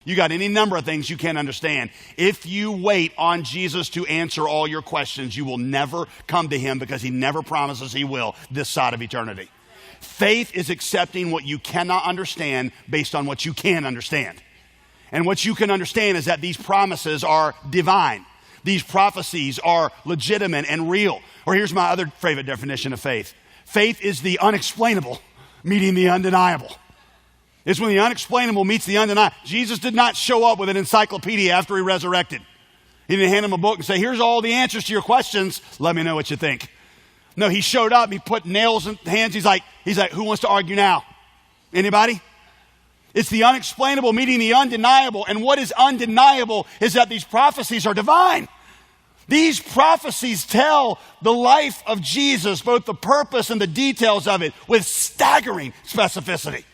You got any number of things you can't understand. If you wait on Jesus to answer all your questions, you will never come to him because he never promises he will this side of eternity. Faith is accepting what you cannot understand based on what you can understand. And what you can understand is that these promises are divine. These prophecies are legitimate and real. Or here's my other favorite definition of faith. Faith is the unexplainable meeting the undeniable. It's when the unexplainable meets the undeniable. Jesus did not show up with an encyclopedia after he resurrected. He didn't hand him a book and say, here's all the answers to your questions. Let me know what you think. No, he showed up. He put nails in hands. He's like, who wants to argue now? Anybody? It's the unexplainable meeting the undeniable. And what is undeniable is that these prophecies are divine. These prophecies tell the life of Jesus, both the purpose and the details of it, with staggering specificity.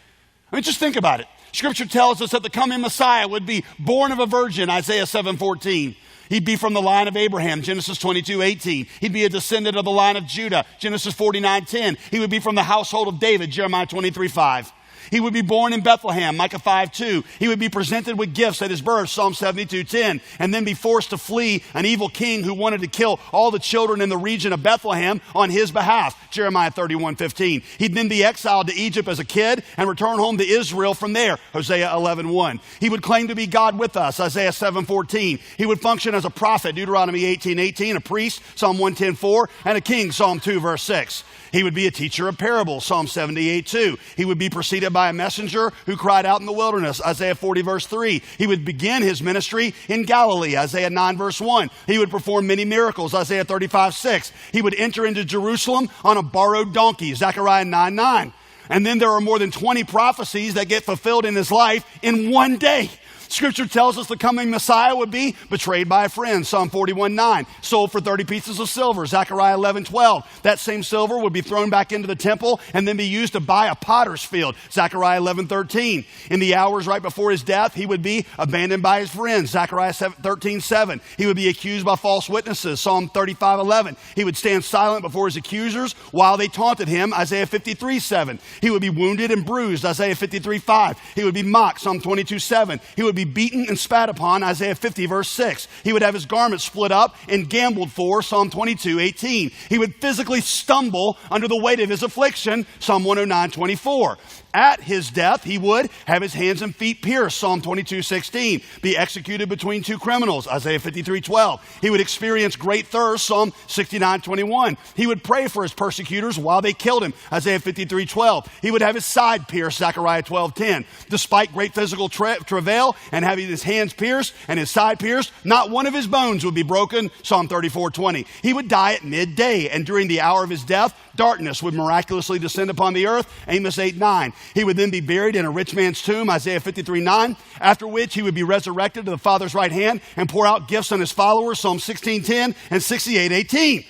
I mean, just think about it. Scripture tells us that the coming Messiah would be born of a virgin, Isaiah 7:14. He'd be from the line of Abraham, Genesis 22:18. He'd be a descendant of the line of Judah, Genesis 49:10. He would be from the household of David, Jeremiah 23:5. He would be born in Bethlehem, Micah 5:2. He would be presented with gifts at his birth, Psalm 72:10, and then be forced to flee an evil king who wanted to kill all the children in the region of Bethlehem on his behalf, Jeremiah 31:15. He'd then be exiled to Egypt as a kid and return home to Israel from there, Hosea 11:1. He would claim to be God with us, Isaiah 7:14. He would function as a prophet, Deuteronomy 18:18, a priest, Psalm 110:4, and a king, Psalm 2, verse 6. He would be a teacher of parables, Psalm 78:2. He would be preceded by a messenger who cried out in the wilderness, Isaiah 40, verse 3. He would begin his ministry in Galilee, Isaiah 9, verse 1. He would perform many miracles, Isaiah 35:6. He would enter into Jerusalem on a borrowed donkey, Zechariah 9:9. And then there are more than 20 prophecies that get fulfilled in his life in one day. Scripture tells us the coming Messiah would be betrayed by a friend, Psalm 41:9, sold for 30 pieces of silver, Zechariah 11:12. That same silver would be thrown back into the temple and then be used to buy a potter's field, Zechariah 11:13. In the hours right before his death, he would be abandoned by his friends, Zechariah 13:7. He would be accused by false witnesses, Psalm 35:11. He would stand silent before his accusers while they taunted him, Isaiah 53:7. He would be wounded and bruised, Isaiah 53:5. He would be mocked, Psalm 22:7. He would be beaten and spat upon, Isaiah 50, verse 6. He would have his garments split up and gambled for, Psalm 22:18. He would physically stumble under the weight of his affliction, Psalm 109:24. At his death, he would have his hands and feet pierced, Psalm 22:16. Be executed between two criminals, Isaiah 53:12. He would experience great thirst, Psalm 69:21. He would pray for his persecutors while they killed him, Isaiah 53:12. He would have his side pierced, Zechariah 12:10. Despite great physical travail and having his hands pierced and his side pierced, not one of his bones would be broken, Psalm 34:20. He would die at midday, and during the hour of his death, darkness would miraculously descend upon the earth, Amos 8:9. He would then be buried in a rich man's tomb, Isaiah 53:9, after which he would be resurrected to the Father's right hand and pour out gifts on his followers, Psalm 16:10 and 68:18.